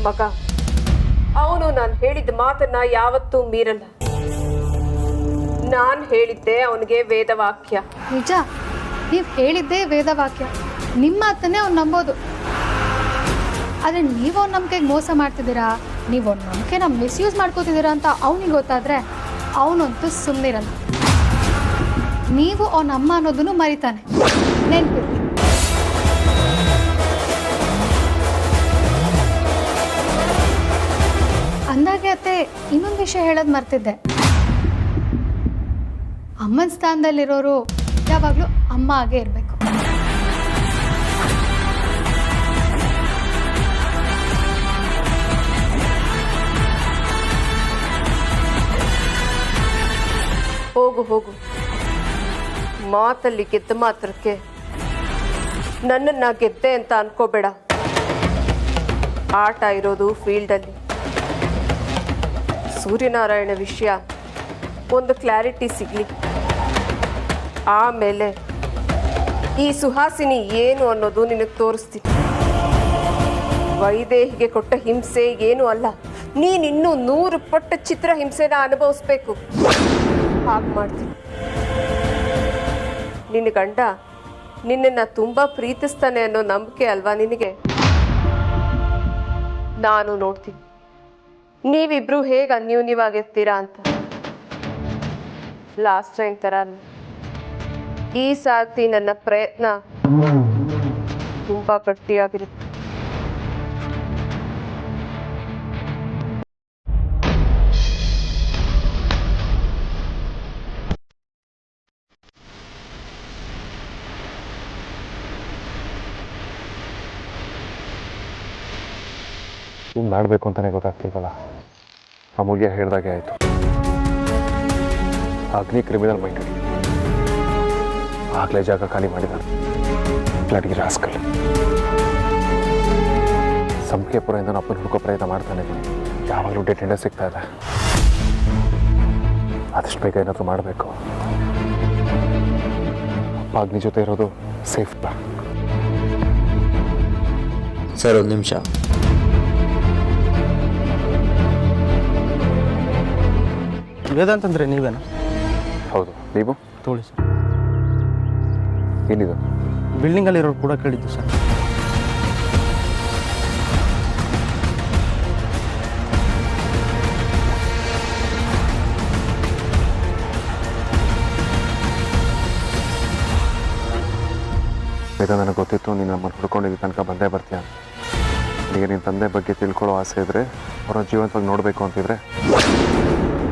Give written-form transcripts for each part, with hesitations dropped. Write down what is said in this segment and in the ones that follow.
ಮಗ. ಅವನು ನಾನು ಹೇಳಿದ ಮಾತನ್ನ ಯಾವತ್ತೂ ಮೀರಲ್ಲ. ನಾನು ಹೇಳಿದ್ದೆ ಅವನಿಗೆ ವೇದವಾಕ್ಯ. ನಿಜ, ನೀವು ಹೇಳಿದ್ದೇ ವೇದವಾಕ್ಯ. ನಿಮ್ಮ ಮಾತನ್ನೇ ಅವ್ನು ನಂಬೋದು. ಆದರೆ ನೀವು ಅವ್ನ ನಂಬಿಕೆಗೆ ಮೋಸ ಮಾಡ್ತಿದ್ದೀರಾ, ನೀವು ಅವ್ನ ನಂಬಿಕೆನ ಮಿಸ್ಯೂಸ್ ಮಾಡ್ಕೋತಿದ್ದೀರಾ ಅಂತ ಅವನಿಗೆ ಗೊತ್ತಾದರೆ ಅವನಂತೂ ಸುಮ್ಮನಿರಲ್ಲ. ನೀವು ಅವನ ಅಮ್ಮ ಅನ್ನೋದನ್ನು ಮರಿತಾನೆ. ನೆನ್ಪಿರ್ಲಿ. ಅಂದಾಗೆ ಅತ್ತೆ, ಇನ್ನೊಂದು ವಿಷಯ ಹೇಳೋದು ಮರ್ತಿದ್ದೆ. ಅಮ್ಮನ ಸ್ಥಾನದಲ್ಲಿರೋರು ಯಾವಾಗಲೂ ಅಮ್ಮ ಆಗೇ ಇರಬೇಕು. ಹೋಗು ಹೋಗು, ಮಾತಲ್ಲಿ ಗೆದ್ದ ಮಾತ್ರಕ್ಕೆ ನನ್ನನ್ನು ಗೆದ್ದೆ ಅಂತ ಅನ್ಕೋಬೇಡ. ಆಟ ಇರೋದು ಫೀಲ್ಡಲ್ಲಿ. ಸೂರ್ಯನಾರಾಯಣ ವಿಷಯ ಒಂದು ಕ್ಲಾರಿಟಿ ಸಿಗಲಿ, ಆಮೇಲೆ ಈ ಸುಹಾಸಿನಿ ಏನು ಅನ್ನೋದು ನಿನಗೆ ತೋರಿಸ್ತೀನಿ. ವೈದೇಹಿಗೆ ಕೊಟ್ಟ ಹಿಂಸೆ ಏನು ಅಲ್ಲ, ನೀನಿನ್ನೂ 100 ಪಟ್ಟು ಚಿತ್ರ ಹಿಂಸೆನ ಅನುಭವಿಸ್ಬೇಕು. ಹಾಗೆ ಮಾಡ್ತೀನಿ. ನಿನ್ನ ಗಂಡ ನಿನ್ನನ್ನು ತುಂಬ ಪ್ರೀತಿಸ್ತಾನೆ ಅನ್ನೋ ನಂಬಿಕೆ ಅಲ್ವಾ ನಿನಗೆ? ನಾನು ನೋಡ್ತೀನಿ ನೀವಿಬ್ರು ಹೇಗೆ ಅನ್ಯೂನ್ಯವಾಗಿರ್ತೀರಾ ಅಂತ. ಲಾಸ್ಟ್ ಟೈಮ್ ಥರ ಅಲ್ಲ, ಈ ಸಾರ್ತಿ ನನ್ನ ಪ್ರಯತ್ನ ತುಂಬ ಗಟ್ಟಿಯಾಗಿರುತ್ತೆ. ಏನು ಮಾಡಬೇಕು ಅಂತಲೇ ಗೊತ್ತಾಗ್ತಿಲ್ವಲ್ಲ. ಅಮೂಲ್ಯ ಹೇಳ್ದಾಗೆ ಆಯಿತು. ಅಗ್ನಿ ಕ್ರಿಮಿನಲ್ ಮೈಂಡ್. ಆಗಲೇ ಜಾಗ ಖಾಲಿ ಮಾಡಿದ್ದಾರೆ. ಫ್ಲಾಟ್ಗೆ ರಾಸ್ಕಲ್. ಸಂಖ್ಯೆಪುರದಿಂದ ಅಪ್ಪನ ಹುಡುಕೋ ಪ್ರಯತ್ನ ಮಾಡ್ತಾನೆ. ಯಾವಾಗಲೂ ಡೆಟ್ ಎಂಡ ಸಿಗ್ತಾ ಇದೆ. ಆದಷ್ಟು ಬೇಗ ಏನಾದರೂ ಮಾಡಬೇಕು. ಅಪ್ಪ ಅಗ್ನಿ ಜೊತೆ ಇರೋದು ಸೇಫ್ ಇಲ್ಲ. ಸರ್, ಒಂದು ನಿಮಿಷ. ವೇದಾಂತ್ ಅಂದರೆ ನೀವೇನಾ? ಹೌದು, ನೀವು? ತೋಳಿ ಸರ್. ಏನಿದು? ಬಿಲ್ಡಿಂಗಲ್ಲಿರೋರು ಕೂಡ ಕೇಳಿದ್ದು ಸರ್. ವೇದ, ನನಗೆ ಗೊತ್ತಿತ್ತು ನೀನು ನಮ್ಮನ್ನು ಹುಡ್ಕೊಂಡಿದ್ದು ತನಕ ಬಂದೇ ಬರ್ತೀಯ. ನಿನಗೆ ನಿನ್ನ ತಂದೆ ಬಗ್ಗೆ ತಿಳ್ಕೊಳ್ಳೋ ಆಸೆ ಇದ್ದರೆ, ಅವರ ಜೀವಂತವಾಗಿ ನೋಡಬೇಕು ಅಂತಿದ್ರೆ,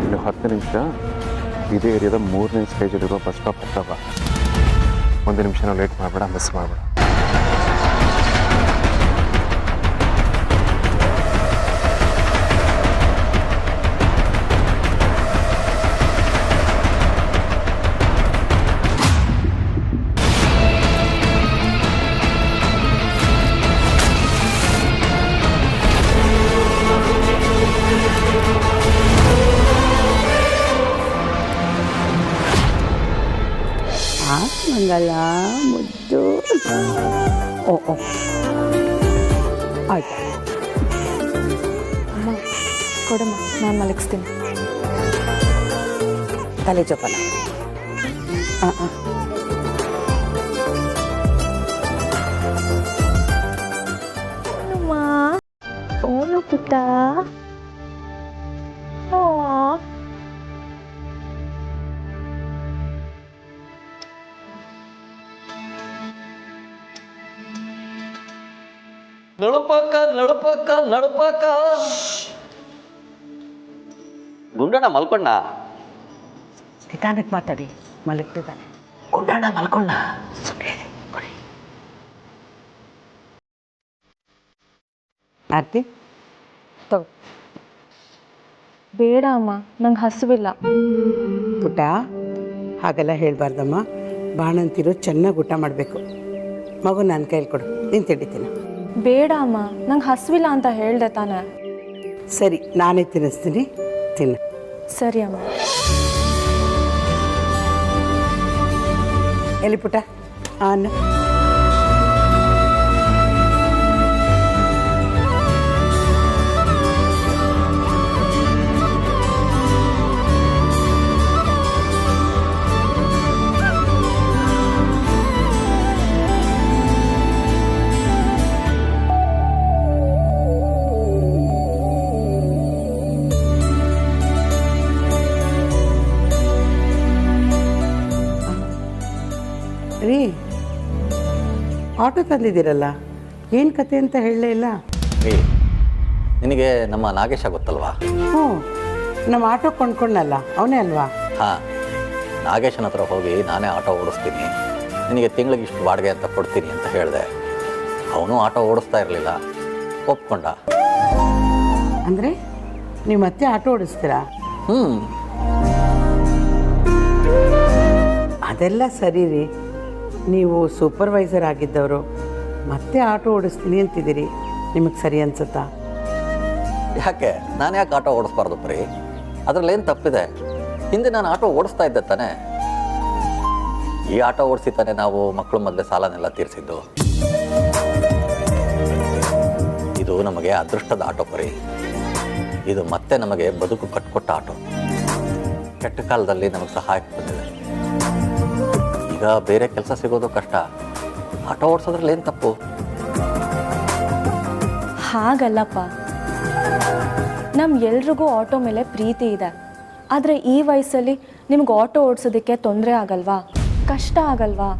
ಇನ್ನು 10 ನಿಮಿಷ ಇದೇ ಏರಿಯಾದ 3ನೇ ಸ್ಟೇಜಲ್ಲಿರೋ ಬಸ್ ಸ್ಟಾಪ್ ಹತ್ರ ಬಾ. 1 ನಿಮಿಷನೂ ಲೇಟ್ ಮಾಡಬೇಡ, ಮಿಸ್ ಮಾಡಬೇಡ. ಮಂಗಲ ಮುದ್ದು. ಓ ಓ ಆಯ್ತು. ಅಮ್ಮ ಕೊಡಮ್ಮ, ನಾನು ಮಲಗಿಸ್ತೀನಿ. ತಲೆ ಜೋಪಾನ. ಹಾಂ ಹಾಂ. ಓನು ಪುಟ್ಟ. ನಡುಪಕ್ಕ ಗುಂಡಣ್ಣ ಮಲ್ಕೊಂಡ. ನಿಧಾನಕ್ಕೆ ಮಾತಾಡಿ, ಮಲಗ್ತಿದ್ದಾನೆ. ಗುಂಡಣ್ಣ ಮಲ್ಕೊಂಡ. ಆರ್ತಿ ತಗೋ. ಬೇಡ ಅಮ್ಮ, ನಂಗೆ ಹಸುವಿಲ್ಲ. ಪುಟ್ಟ, ಹಾಗೆಲ್ಲ ಹೇಳ್ಬಾರ್ದಮ್ಮ. ಬಾಣಂತಿರು ಚೆನ್ನಾಗಿ ಊಟ ಮಾಡಬೇಕು. ಮಗು ನನ್ನ ಕೈಲಿ ಕೊಡು, ನೀನು ತಿಂಡಿತೀನಿ. ಬೇಡ ಅಮ್ಮ, ನಂಗೆ ಹಸುವಿಲ್ಲ ಅಂತ ಹೇಳ್ದೆ ತಾನೆ. ಸರಿ, ನಾನೇ ತಿನ್ನಿಸ್ತೀನಿ, ತಿನ್ನು. ಸರಿ ಅಮ್ಮ. ಎಲ್ಲಿ ಪುಟ್ಟ ಅನ್ನ? ರೀ, ಆಟೋ ತಂದಿದ್ದೀರಲ್ಲ, ಏನು ಕತೆ ಅಂತ ಹೇಳಲೇ ಇಲ್ಲ. ರೀ, ನಿನಗೆ ನಮ್ಮ ನಾಗೇಶ ಗೊತ್ತಲ್ವಾ? ಹ್ಞೂ, ನಮ್ಮ ಆಟೋ ಕೊಂಡ್ಕೊಂಡಲ್ಲ, ಅವನೇ ಅಲ್ವಾ? ಹಾಂ, ನಾಗೇಶನ ಹತ್ರ ಹೋಗಿ ನಾನೇ ಆಟೋ ಓಡಿಸ್ತೀನಿ, ನಿನಗೆ ತಿಂಗಳಿಗೆ ಇಷ್ಟು ಬಾಡಿಗೆ ಅಂತ ಕೊಡ್ತೀನಿ ಅಂತ ಹೇಳಿದೆ. ಅವನು ಆಟೋ ಓಡಿಸ್ತಾ ಇರಲಿಲ್ಲ, ಒಪ್ಕೊಂಡ. ಅಂದರೆ ನೀವು ಮತ್ತೆ ಆಟೋ ಓಡಿಸ್ತೀರಾ? ಹ್ಞೂ. ಅದೆಲ್ಲ ಸರಿ ರೀ, ನೀವು ಸೂಪರ್ವೈಸರ್ ಆಗಿದ್ದವರು ಮತ್ತೆ ಆಟೋ ಓಡಿಸ್ತೀನಿ ಅಂತಿದ್ದೀರಿ, ನಿಮಗೆ ಸರಿ ಅನ್ಸುತ್ತಾ? ಯಾಕೆ ನಾನು ಯಾಕೆ ಆಟೋ ಓಡಿಸ್ಬಾರ್ದು ಬರೀ? ಅದರಲ್ಲೇನು ತಪ್ಪಿದೆ? ಹಿಂದೆ ನಾನು ಆಟೋ ಓಡಿಸ್ತಾ ಇದ್ದೆ ತಾನೆ. ಈ ಆಟೋ ಓಡಿಸಿ ತಾನೆ ನಾವು ಮಕ್ಕಳು ಮೊದಲೇ ಸಾಲನೆಲ್ಲ ತೀರಿಸಿದ್ದು. ಇದು ನಮಗೆ ಅದೃಷ್ಟದ ಆಟೋ ಬರೀ. ಇದು ಮತ್ತೆ ನಮಗೆ ಬದುಕು ಕಟ್ಕೊಟ್ಟ ಆಟೋ. ಕೆಟ್ಟ ಕಾಲದಲ್ಲಿ ನಮಗೆ ಸಹಾಯಕ್ಕೆ ಬಂದಿದೆ. ಈಗ ಬೇರೆ ಕೆಲಸ ಸಿಗೋದು ಕಷ್ಟ, ಆಟೋ ಓಡಿಸೋದ್ರಲ್ಲಿ ಏನು ತಪ್ಪು? ಹಾಗಲ್ಲಪ್ಪ, ಎಲ್ರಿಗೂ ಆಟೋ ಮೇಲೆ ಪ್ರೀತಿ ಇದೆ. ಆದರೆ ಈ ವಯಸ್ಸಲ್ಲಿ ನಿಮ್ಗೆ ಆಟೋ ಓಡಿಸೋದಕ್ಕೆ ತೊಂದರೆ ಆಗಲ್ವಾ? ಕಷ್ಟ ಆಗಲ್ವಾ?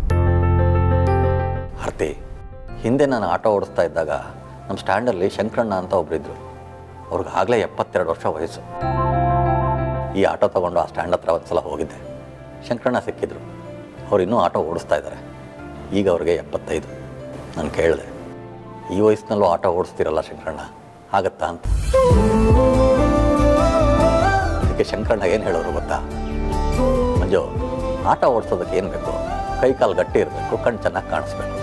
ಆರ್ತಿ, ಹಿಂದೆ ನಾನು ಆಟೋ ಓಡಿಸ್ತಾ ಇದ್ದಾಗ ನಮ್ಮ ಸ್ಟ್ಯಾಂಡಲ್ಲಿ ಶಂಕರಣ್ಣ ಅಂತ ಒಬ್ಬರಿದ್ದರು. ಅವ್ರಿಗೆ ಆಗಲೇ 72 ವರ್ಷ ವಯಸ್ಸು. ಈ ಆಟೋ ತೊಗೊಂಡು ಆ ಸ್ಟ್ಯಾಂಡ್ ಹತ್ರ ಒಂದು ಸಲ ಹೋಗಿದ್ದೆ. ಶಂಕರಣ್ಣ ಸಿಕ್ಕಿದ್ರು. ಅವ್ರು ಇನ್ನೂ ಆಟೋ ಓಡಿಸ್ತಾ ಇದ್ದಾರೆ. ಈಗ ಅವ್ರಿಗೆ 75. ನಾನು ಕೇಳಿದೆ, ಈ ವಯಸ್ಸಿನಲ್ಲೂ ಆಟೋ ಓಡಿಸ್ತಿರಲ್ಲ ಶಂಕರಣ್ಣ, ಆಗತ್ತಾ ಅಂತ. ಅದಕ್ಕೆ ಶಂಕರಣ್ಣ ಏನು ಹೇಳೋರು ಗೊತ್ತಾ? ಮಂಜು, ಆಟೋ ಓಡಿಸೋದಕ್ಕೆ ಏನು ಬೇಕು? ಕೈಕಾಲು ಗಟ್ಟಿ ಇರಬೇಕು, ಕಣ್ಣು ಚೆನ್ನಾಗಿ ಕಾಣಿಸ್ಬೇಕು.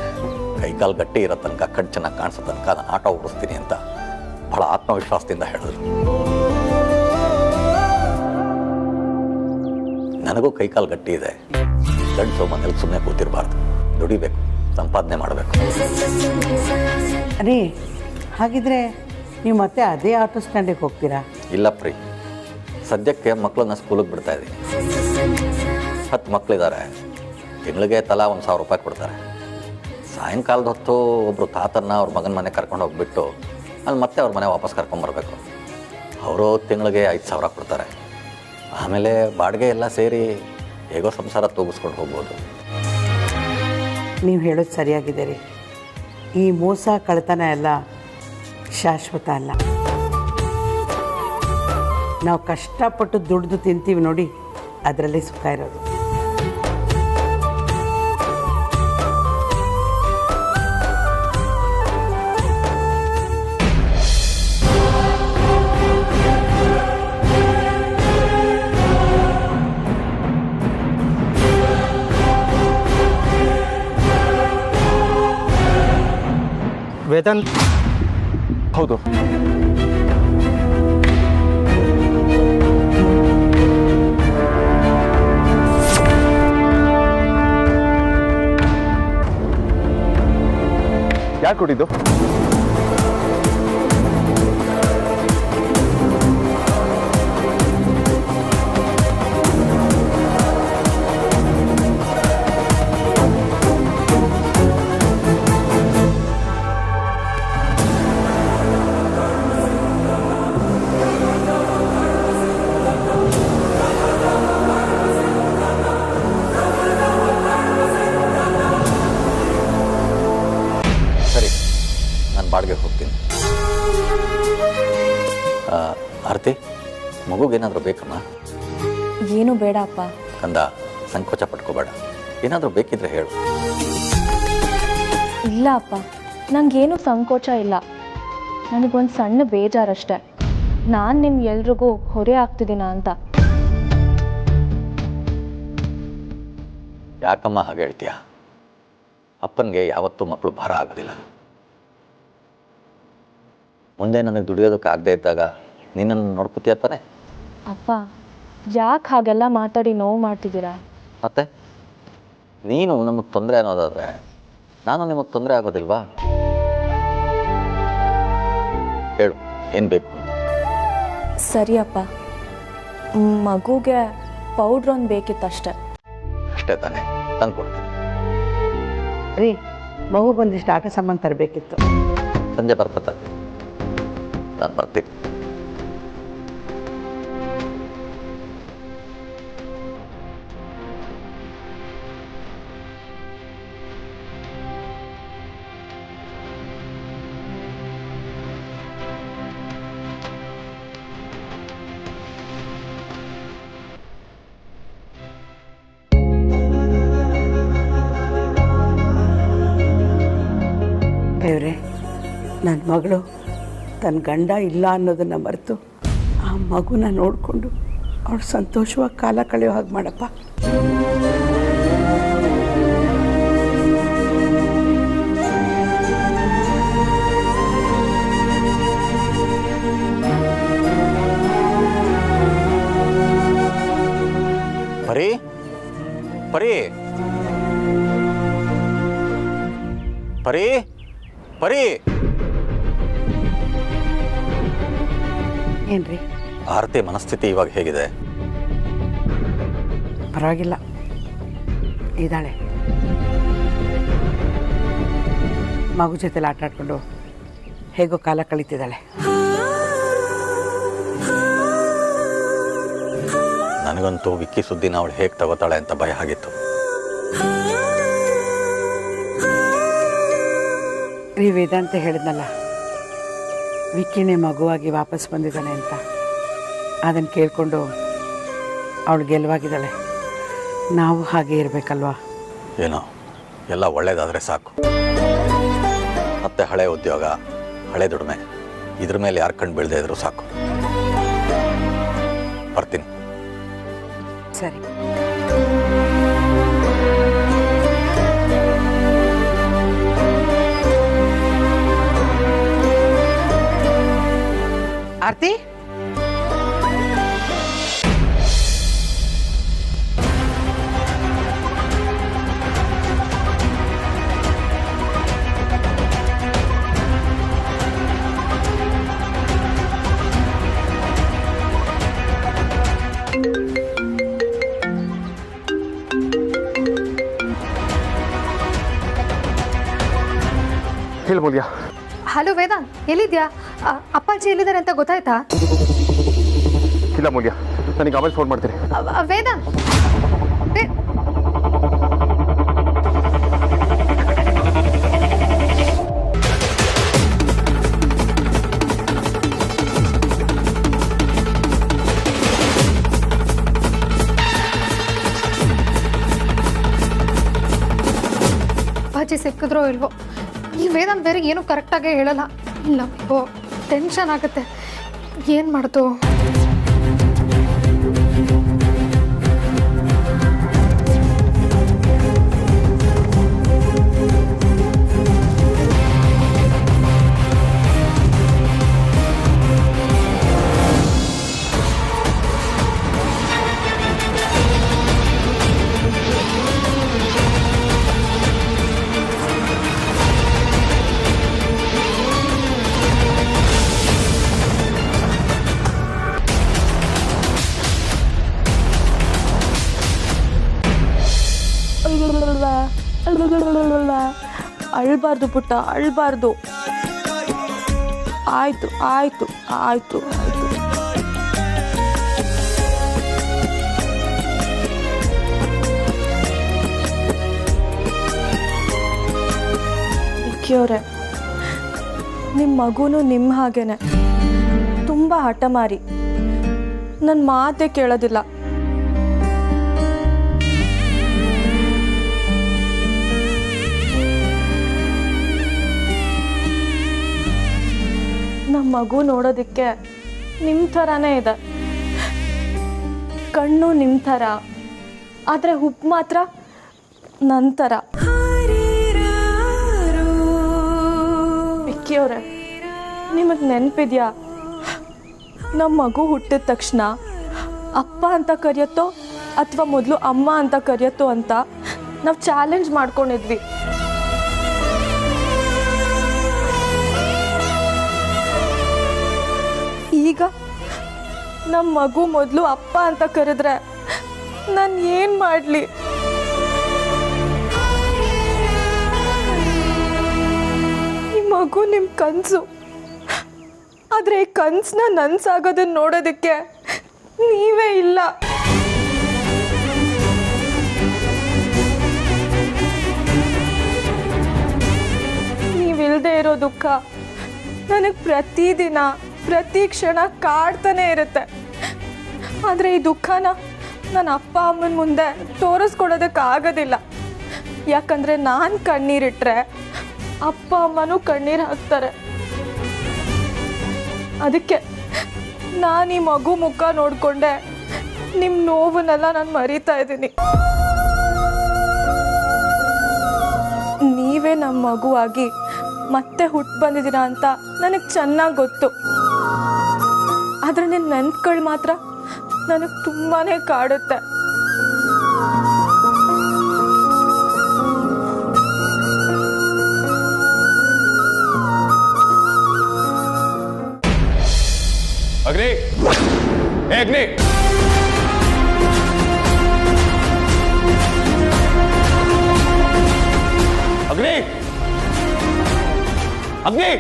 ಕೈಕಾಲು ಗಟ್ಟಿ ಇರೋ ತನಕ, ಕಣ್ಣು ಚೆನ್ನಾಗಿ ಕಾಣಿಸೋ ತನಕ ನಾನು ಆಟೋ ಓಡಿಸ್ತೀನಿ ಅಂತ ಭಾಳ ಆತ್ಮವಿಶ್ವಾಸದಿಂದ ಹೇಳಿದ್ರು. ನನಗೂ ಕೈಕಾಲು ಗಟ್ಟಿ ಇದೆ. ಗಂಡಸು ಮನೇಲಿ ಸುಮ್ಮನೆ ಕೂತಿರಬಾರ್ದು, ದುಡಿಬೇಕು, ಸಂಪಾದನೆ ಮಾಡಬೇಕು. ರೀ, ಹಾಗಿದ್ರೆ ನೀವು ಮತ್ತೆ ಅದೇ ಆಟೋ ಸ್ಟ್ಯಾಂಡಿಗೆ ಹೋಗ್ತೀರಾ? ಇಲ್ಲ ಪ್ರೀ, ಸದ್ಯಕ್ಕೆ ಮಕ್ಕಳನ್ನ ಸ್ಕೂಲಿಗೆ ಬಿಡ್ತಾ ಇದ್ದೀನಿ. 10 ಮಕ್ಕಳಿದ್ದಾರೆ. ತಿಂಗಳಿಗೆ ತಲಾ 1,000 ರೂಪಾಯಿ ಕೊಡ್ತಾರೆ. ಸಾಯಂಕಾಲದ ಹೊತ್ತು ಒಬ್ಬರು ತಾತನ್ನ ಅವ್ರ ಮಗನ ಮನೆ ಕರ್ಕೊಂಡು ಹೋಗ್ಬಿಟ್ಟು ಅಲ್ಲಿ ಮತ್ತೆ ಅವ್ರ ಮನೆ ವಾಪಸ್ ಕರ್ಕೊಂಬರ್ಬೇಕು. ಅವರು ತಿಂಗಳಿಗೆ 5,000 ಕೊಡ್ತಾರೆ. ಆಮೇಲೆ ಬಾಡಿಗೆ ಎಲ್ಲ ಸೇರಿ ಹೇಗೋ ಸಂಸಾರ ತೂಗಿಸ್ಕೊಂಡು ಹೋಗ್ಬೋದು. ನೀವು ಹೇಳೋದು ಸರಿಯಾಗಿದೆ ರೀ. ಈ ಮೋಸ ಕಳ್ತನ ಎಲ್ಲ ಶಾಶ್ವತ ಅಲ್ಲ. ನಾವು ಕಷ್ಟಪಟ್ಟು ದುಡ್ದು ತಿಂತೀವಿ ನೋಡಿ, ಅದರಲ್ಲೇ ಸುಖ ಇರೋದು. ವೇದಾಂತ್, ಹೌದು, ಯಾಕೆ ಕೊಟ್ಟಿದ್ದು? ಸರಿ, ನಾನು ಬಾಡಿಗೆ ಹೋಗ್ತೀನಿ. ಆರತಿ, ಮಗುಗೇನಾದರೂ ಬೇಕಮ್ಮ? ಏನು ಬೇಡ ಅಪ್ಪ. ಕಂದ, ಸಂಕೋಚ ಪಟ್ಕೋಬೇಡ. ಏನಾದರೂ ಬೇಕಿದ್ರೆ ಹೇಳು. ಇಲ್ಲ ಅಪ್ಪ, ನನಗೇನು ಸಂಕೋಚ ಇಲ್ಲ. ನನಗೊಂದು ಸಣ್ಣ ಬೇಜಾರಷ್ಟೆ. ನಾನು ಎಲ್ರಿಗೂ ಹೊರೆ ಆಗ್ತಿದ್ದೀನ ಅಂತ. ಯಾಕಮ್ಮ ಹಾಗೆ ಹೇಳ್ತೀಯ? ಅಪ್ಪನಿಗೆ ಯಾವತ್ತೂ ಮಕ್ಕಳು ಭಾರ ಆಗೋದಿಲ್ಲ. ಮುಂದೆ ನನಗೆ ದುಡಿಯೋದಕ್ಕಾಗದೇ ಇದ್ದಾಗ ನಿನ್ನನ್ನು ನೋಡ್ಕೊತೀಯ ತಾನೆ? ಅಪ್ಪ, ಯಾಕೆ ಹಾಗೆಲ್ಲ ಮಾತಾಡಿ ನೋವು ಮಾಡ್ತಿದ್ದೀರಾ? ಮತ್ತೆ ನೀನು ನಮಗೆ ತೊಂದರೆ ಅನ್ನೋದಾದರೆ ನಾನು ನಿಮಗೆ ತೊಂದರೆ ಆಗೋದಿಲ್ವಾ? ಹೇಳು, ಏನು ಬೇಕು? ಸರಿ ಅಪ್ಪ, ಮಗುಗೆ ಪೌಡ್ರ್ ಒಂದು ಬೇಕಿತ್ತಷ್ಟೆ. ಅಷ್ಟೇ ತಾನೆ, ತಂದು ಕೊಡ್ತೀನಿ. ರೀ, ಮಗುಗೊಂದಿಷ್ಟು ಆಟ ಸಾಮಾನು ತರಬೇಕಿತ್ತು. ಸಂಜೆ ಬರ್ತದೆ, ನಾನು ಬರ್ತೀನಿ. ನನ್ನ ಮಗಳು ತನ್ನ ಗಂಡ ಇಲ್ಲ ಅನ್ನೋದನ್ನು ಮರೆತು ಆ ಮಗುನ ನೋಡಿಕೊಂಡು ಅವಳು ಸಂತೋಷವಾಗಿ ಕಾಲ ಕಳೆಯೋ ಹಾಗೆ ಮಾಡಪ್ಪ. ಪರಿ ಪರಿ ಪರಿ ಪರಿ ಏನ್ರಿ? ಆರತಿ ಮನಸ್ಥಿತಿ ಇವಾಗ ಹೇಗಿದೆ? ಪರವಾಗಿಲ್ಲ, ಇದ್ದಾಳೆ. ಮಗು ಜೊತೆಲಿ ಆಟ ಆಡ್ಕೊಂಡು ಹೇಗೋ ಕಾಲ ಕಳೀತಿದ್ದಾಳೆ. ನನಗಂತೂ ವಿಕ್ಕಿ ಸುದ್ದಿನ ಅವಳು ಹೇಗೆ ತಗೋತಾಳೆ ಅಂತ ಭಯ ಆಗಿತ್ತು. ರೀ ವೇದಾಂತ ಹೇಳಿದ್ನಲ್ಲ, ವಿಕ್ಕಿನೇ ಮಗುವಾಗಿ ವಾಪಸ್ ಬಂದಿದ್ದಾನೆ ಅಂತ. ಅದನ್ನು ಕೇಳಿಕೊಂಡು ಅವಳು ಗೆಲುವಾಗಿದ್ದಾಳೆ. ನಾವು ಹಾಗೆ ಇರಬೇಕಲ್ವಾ? ಏನೋ ಎಲ್ಲ ಒಳ್ಳೇದಾದರೆ ಸಾಕು. ಮತ್ತೆ ಹಳೆ ಉದ್ಯೋಗ, ಹಳೆ ದುಡಿಮೆ, ಇದ್ರ ಮೇಲೆ ಯಾರು ಕಣ್ಣು ಬೀಳದೆ ಇದ್ರು ಸಾಕು. ಬರ್ತೀನಿ. ಸರಿ. ಆರ್ತಿ, ಹೇಳಿ ಮೂಲ್ಯ. ಹಲೋ ವೇದಾಂತ್, ಎಲ್ಲಿದ್ಯಾ? ಅಪ್ಪಾಜಿ ಎಲ್ಲಿದ್ದಾರೆ ಅಂತ ಗೊತ್ತಾಯ್ತಾ? ಇಲ್ಲ ಮೂಲ್ಯ, ನನಗೆ ಆಮೇಲೆ ಫೋನ್ ಮಾಡ್ತೀನಿ. ವೇದಾಂತ್, ಅಪ್ಪಾಜಿ ಸಿಕ್ಕಿದ್ರೋ ಇಲ್ವೋ? ಈ ವೇದಾಂತ್ ಬೇರೆ ಏನೂ ಕರೆಕ್ಟಾಗೇ ಹೇಳಲ್ಲ. ಇಲ್ಲ, ಟೆನ್ಷನ್ ಆಗುತ್ತೆ. ಏನು ಮಾಡ್ತು? ಅಳ್ಬಾರ್ದು ಪುಟ್ಟ, ಅಳ್ಬಾರ್ದು. ಆಯ್ತು ಆಯ್ತು ಆಯ್ತು ಆಯ್ತು. ವಿಕ್ಕಿಯವರೇ, ನಿಮ್ಮ ಮಗುನು ನಿಮ್ಮ ಹಾಗೇನೆ ತುಂಬ ಹಠಮಾರಿ, ನನ್ನ ಮಾತೇ ಕೇಳೋದಿಲ್ಲ. ನಮ್ಮ ಮಗು ನೋಡೋದಕ್ಕೆ ನಿಮ್ಮ ಥರನೇ ಇದೆ. ಕಣ್ಣು ನಿಮ್ಮ ಥರ, ಆದರೆ ಹುಬ್ಬು ಮಾತ್ರ ನನ್ನ ಥರ. ವಿಕ್ಕಿಯವರೇ, ನಿಮಗೆ ನೆನಪಿದೆಯಾ, ನಮ್ಮ ಮಗು ಹುಟ್ಟಿದ ತಕ್ಷಣ ಅಪ್ಪ ಅಂತ ಕರೆಯತ್ತೋ ಅಥವಾ ಮೊದಲು ಅಮ್ಮ ಅಂತ ಕರೆಯತ್ತೋ ಅಂತ ನಾವು ಚಾಲೆಂಜ್ ಮಾಡ್ಕೊಂಡಿದ್ವಿ. ಈಗ ನಮ್ಮ ಮಗು ಮೊದಲು ಅಪ್ಪ ಅಂತ ಕರೆದ್ರೆ ನಾನು ಏನು ಮಾಡಲಿ? ಈ ಮಗು ನಿಮ್ಮ ಕನಸು, ಆದರೆ ಈ ಕನಸನ್ನ ನನಸಾಗೋದನ್ನ ನೋಡೋದಕ್ಕೆ ನೀವೇ ಇಲ್ಲ. ನೀವಿಲ್ಲದೆ ಇರೋ ದುಃಖ ನನಗೆ ಪ್ರತಿದಿನ ಪ್ರತಿ ಕ್ಷಣ ಕಾಡ್ತಾನೆ ಇರುತ್ತೆ. ಆದರೆ ಈ ದುಃಖನ ನನ್ನ ಅಪ್ಪ ಅಮ್ಮನ ಮುಂದೆ ತೋರಿಸ್ಕೊಡೋದಕ್ಕಾಗೋದಿಲ್ಲ. ಯಾಕಂದರೆ ನಾನು ಕಣ್ಣೀರಿಟ್ರೆ ಅಪ್ಪ ಅಮ್ಮನೂ ಕಣ್ಣೀರು ಹಾಕ್ತಾರೆ. ಅದಕ್ಕೆ ನಾನು ಈ ಮಗು ಮುಖ ನೋಡಿಕೊಂಡೆ ನಿಮ್ಮ ನೋವನ್ನೆಲ್ಲ ನಾನು ಮರೀತಾ ಇದ್ದೀನಿ. ನೀವೇ ನಮ್ಮ ಮಗುವಾಗಿ ಮತ್ತೆ ಹುಟ್ಟು ಬಂದಿದ್ದೀರಾ ಅಂತ ನನಗೆ ಚೆನ್ನಾಗಿ ಗೊತ್ತು. ಆದರೆ ನಿನ್ನ ನೆನಪುಗಳು ಮಾತ್ರ ನನಗೆ ತುಂಬಾ ಕಾಡುತ್ತೆ. ಅಗ್ನಿ, ಏ ಅಗ್ನಿ, ಅಗ್ನಿ, ಅಗ್ನಿ,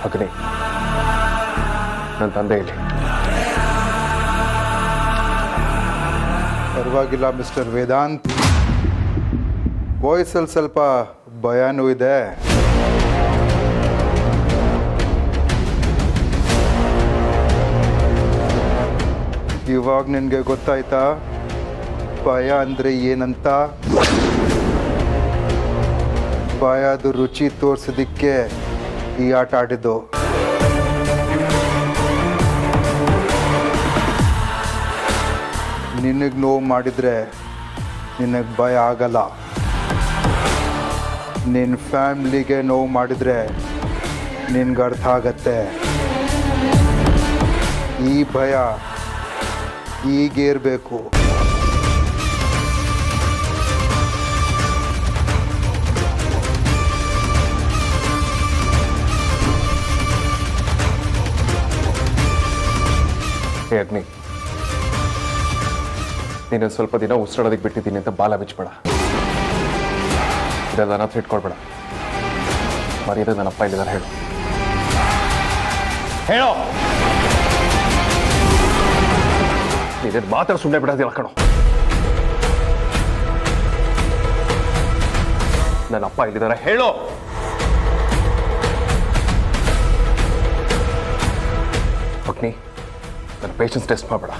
ಅಗ್ನಿ, ನನ್ನ ತಂದೆ ಇಲ್ಲಿ. ಪರವಾಗಿಲ್ಲ ಮಿಸ್ಟರ್ ವೇದಾಂತ್, ವಾಯ್ಸಲ್ಲಿ ಸ್ವಲ್ಪ ಭಯನೂ ಇದೆ. ಇವಾಗ ನಿನಗೆ ಗೊತ್ತಾಯ್ತಾ ಭಯ ಅಂದರೆ ಏನಂತ? ಭಯದ ರುಚಿ ತೋರಿಸೋದಕ್ಕೆ ಈ ಆಟ ಆಡಿದ್ದು. ನಿನಗೆ ನೋವು ಮಾಡಿದರೆ ನಿನಗೆ ಭಯ ಆಗಲ್ಲ. ನಿನ್ನ ಫ್ಯಾಮ್ಲಿಗೆ ನೋವು ಮಾಡಿದರೆ ನಿನ್ಗೆ ಅರ್ಥ ಆಗತ್ತೆ. ಈ ಭಯ ಈಗಿರಬೇಕು. ಹೇ ಅಗ್ನಿ, ನೀನು ಸ್ವಲ್ಪ ದಿನ ಉಸಿರಾಡೋದಕ್ಕೆ ಬಿಟ್ಟಿದ್ದೀನಿ ಅಂತ ಬಾಲ ಬಿಚ್ಚಬೇಡ. ಇದೆಲ್ಲ ನನ್ನ ಇಟ್ಕೊಳ್ಬೇಡ. ಮರ್ಯಾದೆ ನನ್ನ ಅಪ್ಪ ಇಲ್ಲಿದ್ದಾರೆ, ಹೇಳು ಹೇಳೋ. ನೀನು ಮಾತ್ರ ಸುಮ್ಮನೆ ಬಿಡೋದಿಲ್ಲ ಕಣೋ. ನನ್ನ ಅಪ್ಪ ಇಲ್ಲಿದ್ದಾರೆ, ಹೇಳೋ. ಅಗ್ನಿ, ನನ್ನ ಪೇಷನ್ಸ್ ಟೆಸ್ಟ್ ಮಾಡಬೇಡ.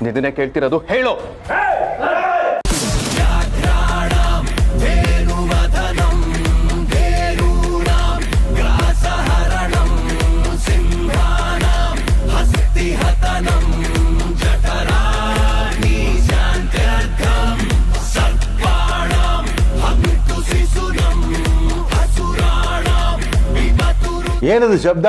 ನಿನ್ನೆ ಕೇಳ್ತಿರೋದು ಹೇಳು. ಏನದು ಶಬ್ದ?